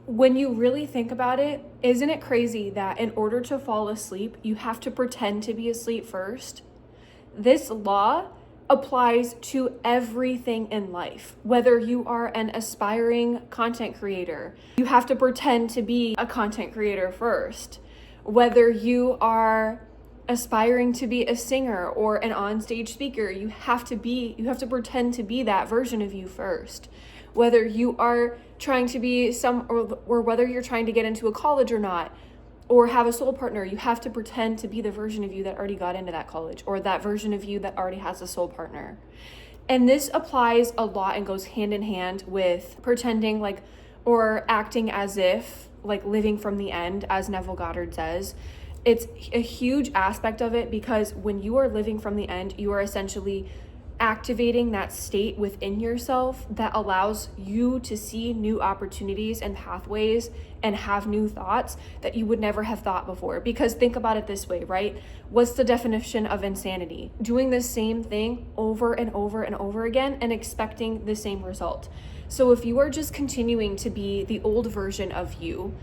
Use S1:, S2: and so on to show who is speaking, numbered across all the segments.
S1: When you really think about it, isn't it crazy that in order to fall asleep, you have to pretend to be asleep first? This law applies to everything in life. Whether you are an aspiring content creator, you have to pretend to be a content creator first. Whether you are aspiring to be a singer or an onstage speaker, you have to pretend to be that version of you first. Whether you are trying to be or whether you're trying to get into a college or not, or have a soul partner, you have to pretend to be the version of you that already got into that college, or that version of you that already has a soul partner. And this applies a lot and goes hand in hand with pretending or acting as if, living from the end, as Neville Goddard says. It's a huge aspect of it, because when you are living from the end, you are essentially activating that state within yourself that allows you to see new opportunities and pathways and have new thoughts that you would never have thought before. Because think about it this way, right? What's the definition of insanity? Doing the same thing over and over and over again and expecting the same result. So if you are just continuing to be the old version of you,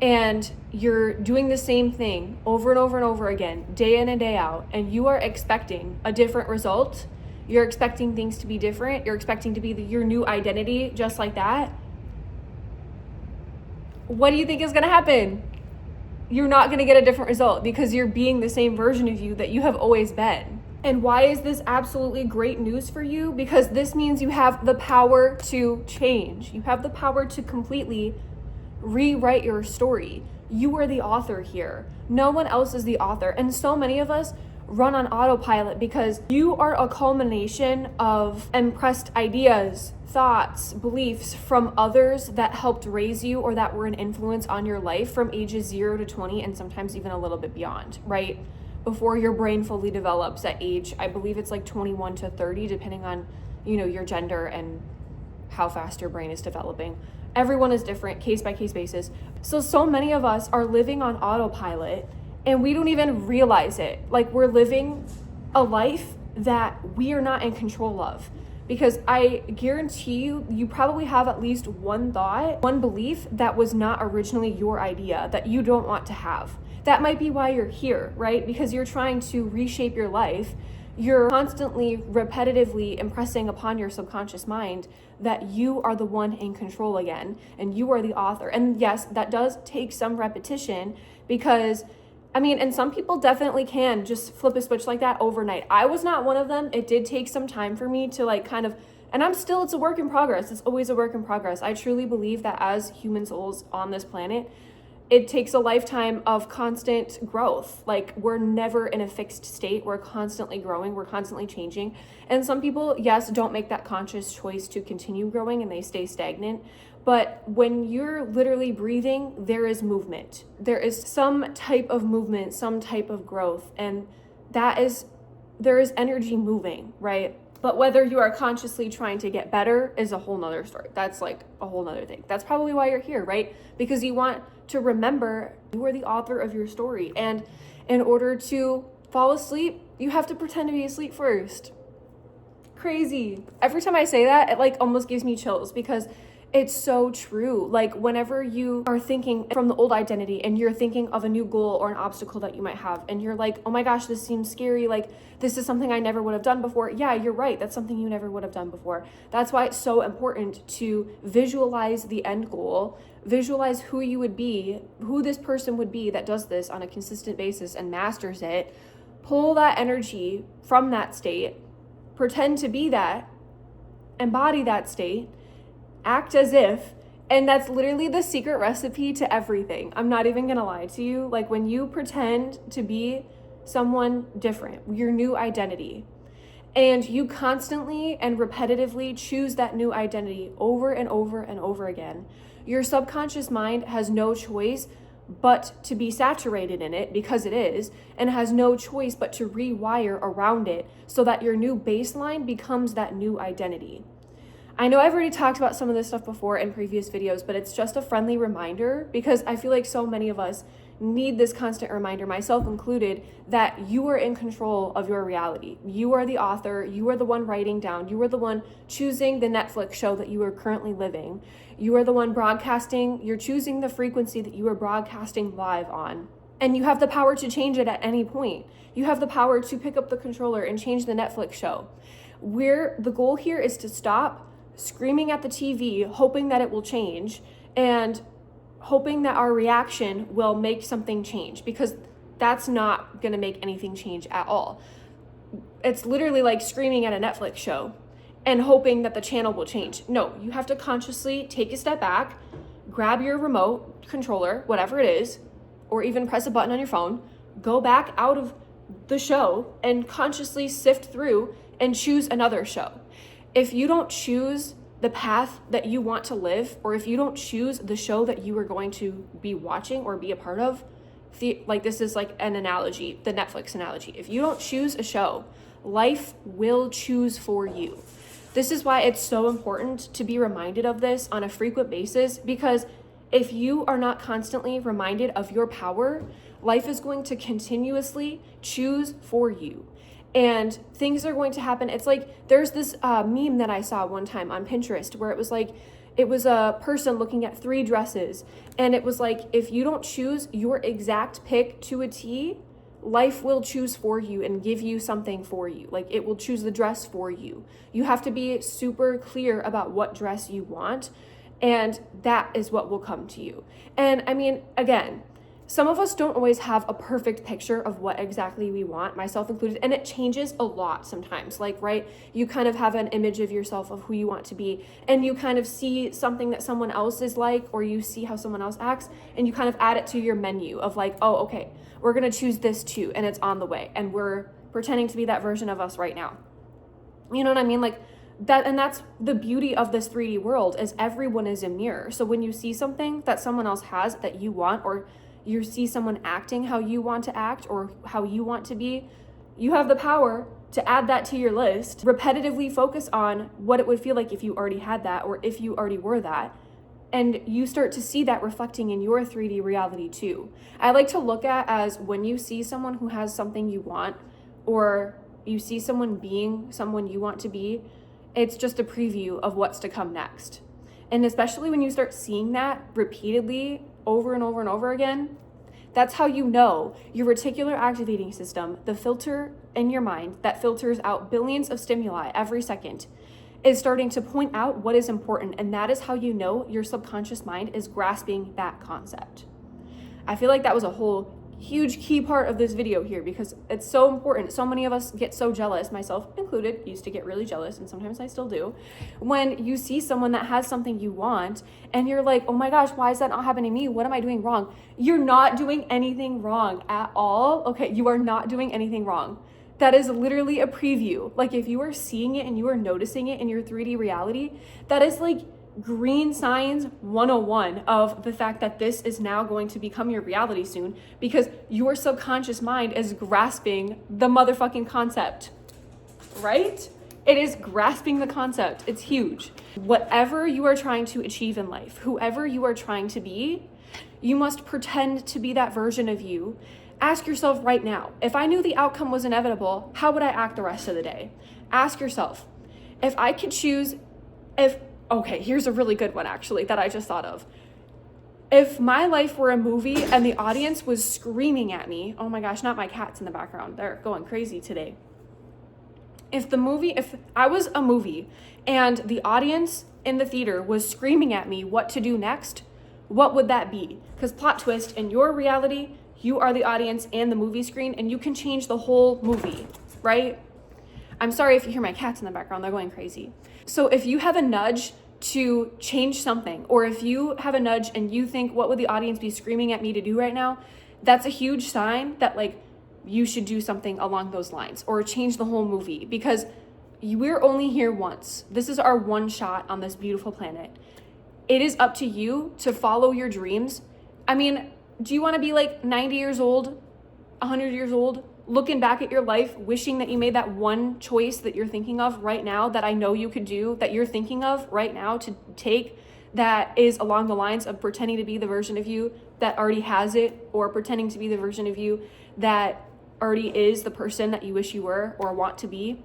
S1: and you're doing the same thing over and over and over again, day in and day out, and you are expecting a different result, you're expecting things to be different, you're expecting to be your new identity just like that, what do you think is going to happen? You're not going to get a different result, because you're being the same version of you that you have always been. And why is this absolutely great news for you? Because this means you have the power to change. You have the power to completely rewrite your story. You are the author here. No one else is the author. And so many of us run on autopilot because you are a culmination of impressed ideas, thoughts, beliefs from others that helped raise you or that were an influence on your life from ages 0 to 20 and sometimes even a little bit beyond, right? Before your brain fully develops at age, I believe it's 21 to 30, depending on, your gender and how fast your brain is developing. Everyone is different, case by case basis. So many of us are living on autopilot and we don't even realize it. We're living a life that we are not in control of. Because I guarantee you probably have at least one thought, one belief that was not originally your idea, that you don't want to have. That might be why you're here, right? Because you're trying to reshape your life. You're constantly, repetitively impressing upon your subconscious mind that you are the one in control again, and you are the author. And yes, that does take some repetition, because and some people definitely can just flip a switch like that overnight. I was not one of them. It did take some time for me to and it's a work in progress. It's always a work in progress. I truly believe that as human souls on this planet, it takes a lifetime of constant growth. We're never in a fixed state. We're constantly growing. We're constantly changing. And some people, yes, don't make that conscious choice to continue growing and they stay stagnant. But when you're literally breathing, there is movement. There is some type of movement, some type of growth. And there is energy moving, right? But whether you are consciously trying to get better is a whole nother story. That's a whole nother thing. That's probably why you're here, right? Because you want to remember you are the author of your story. And in order to fall asleep, you have to pretend to be asleep first. Crazy. Every time I say that, it almost gives me chills, because it's so true. Whenever you are thinking from the old identity and you're thinking of a new goal or an obstacle that you might have, and you're like, oh my gosh, this seems scary. This is something I never would have done before. Yeah, you're right. That's something you never would have done before. That's why it's so important to visualize the end goal, visualize who you would be, who this person would be that does this on a consistent basis and masters it. Pull that energy from that state, pretend to be that, embody that state, act as if, and that's literally the secret recipe to everything. I'm not even gonna lie to you. When you pretend to be someone different, your new identity, and you constantly and repetitively choose that new identity over and over and over again, your subconscious mind has no choice but to be saturated in it, because it is, and has no choice but to rewire around it so that your new baseline becomes that new identity. I know I've already talked about some of this stuff before in previous videos, but it's just a friendly reminder, because I feel like so many of us need this constant reminder, myself included, that you are in control of your reality. You are the author. You are the one writing down. You are the one choosing the Netflix show that you are currently living. You are the one broadcasting. You're choosing the frequency that you are broadcasting live on. And you have the power to change it at any point. You have the power to pick up the controller and change the Netflix show. The goal here is to stop screaming at the TV, hoping that it will change, and hoping that our reaction will make something change, because that's not going to make anything change at all. It's literally like screaming at a Netflix show and hoping that the channel will change. No, you have to consciously take a step back, grab your remote controller, whatever it is, or even press a button on your phone, go back out of the show and consciously sift through and choose another show. If you don't choose the path that you want to live, or if you don't choose the show that you are going to be watching or be a part of, like this is like an analogy, the Netflix analogy. If you don't choose a show, life will choose for you. This is why it's so important to be reminded of this on a frequent basis, because if you are not constantly reminded of your power, life is going to continuously choose for you. And things are going to happen. It's like, there's this meme that I saw one time on Pinterest where it was a person looking at 3 dresses. And it was like, if you don't choose your exact pick to a T, life will choose for you and give you something for you. Like, it will choose the dress for you. You have to be super clear about what dress you want, and that is what will come to you. And I mean, again, some of us don't always have a perfect picture of what exactly we want, myself included, and it changes a lot sometimes. Like, right, you kind of have an image of yourself of who you want to be, and you kind of see something that someone else is like, or you see how someone else acts, and you kind of add it to your menu of like, oh, okay, we're gonna choose this too, and it's on the way, and we're pretending to be that version of us right now. You know what I mean? Like that, and that's the beauty of this 3D world, is everyone is a mirror. So when you see something that someone else has that you want, or you see someone acting how you want to act or how you want to be, you have the power to add that to your list, repetitively focus on what it would feel like if you already had that, or if you already were that, and you start to see that reflecting in your 3D reality too. I like to look at as when you see someone who has something you want, or you see someone being someone you want to be, it's just a preview of what's to come next. And especially when you start seeing that repeatedly over and over and over again, that's how you know your reticular activating system, the filter in your mind that filters out billions of stimuli every second, is starting to point out what is important. And that is how you know your subconscious mind is grasping that concept. I feel like that was a whole huge key part of this video here, because it's so important. So many of us get so jealous, myself included, used to get really jealous, and sometimes I still do, when you see someone that has something you want and you're like, oh my gosh, why is that not happening to me? What am I doing wrong? You're not doing anything wrong at all. Okay, you are not doing anything wrong. That is literally a preview. Like, if you are seeing it and you are noticing it in your 3D reality, that is like green science 101 of the fact that this is now going to become your reality soon, because your subconscious mind is grasping the motherfucking concept, right? It is grasping the concept. It's huge. Whatever you are trying to achieve in life, whoever you are trying to be, you must pretend to be that version of you. Ask yourself right now, if I knew the outcome was inevitable, how would I act the rest of the day? Ask yourself, if I could choose, okay, here's a really good one actually that I just thought of. If my life were a movie and the audience was screaming at me, oh my gosh, not my cats in the background, they're going crazy today. If I was a movie and the audience in the theater was screaming at me what to do next, what would that be? Because plot twist, in your reality, you are the audience and the movie screen, and you can change the whole movie, right? I'm sorry if you hear my cats in the background, they're going crazy. So if you have a nudge to change something, or if you have a nudge and you think, what would the audience be screaming at me to do right now? That's a huge sign that like you should do something along those lines, or change the whole movie, because we're only here once. This is our one shot on this beautiful planet. It is up to you to follow your dreams. I mean, do you want to be like 90 years old, 100 years old, looking back at your life, wishing that you made that one choice that you're thinking of right now, that I know you could do, that you're thinking of right now, to take that is along the lines of pretending to be the version of you that already has it, or pretending to be the version of you that already is the person that you wish you were or want to be?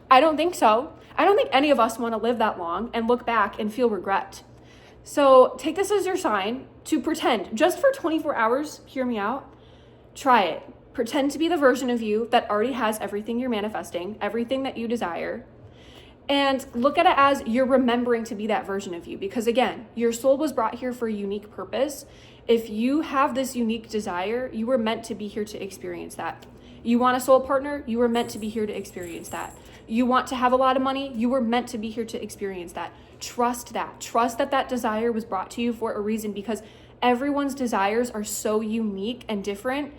S1: I don't think so. I don't think any of us want to live that long and look back and feel regret. So take this as your sign to pretend just for 24 hours. Hear me out. Try it. Pretend to be the version of you that already has everything you're manifesting, everything that you desire. And look at it as you're remembering to be that version of you. Because again, your soul was brought here for a unique purpose. If you have this unique desire, you were meant to be here to experience that. You want a soul partner, you were meant to be here to experience that. You want to have a lot of money, you were meant to be here to experience that. Trust that. Trust that that desire was brought to you for a reason, because everyone's desires are so unique and different.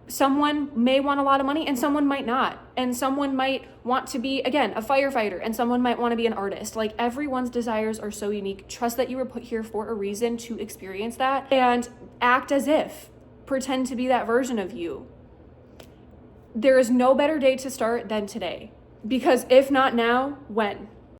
S1: Someone may want a lot of money and someone might not. And someone might want to be, again, a firefighter, and someone might want to be an artist. Like, everyone's desires are so unique. Trust that you were put here for a reason to experience that, and act as if. Pretend to be that version of you. There is no better day to start than today. Because if not now, when?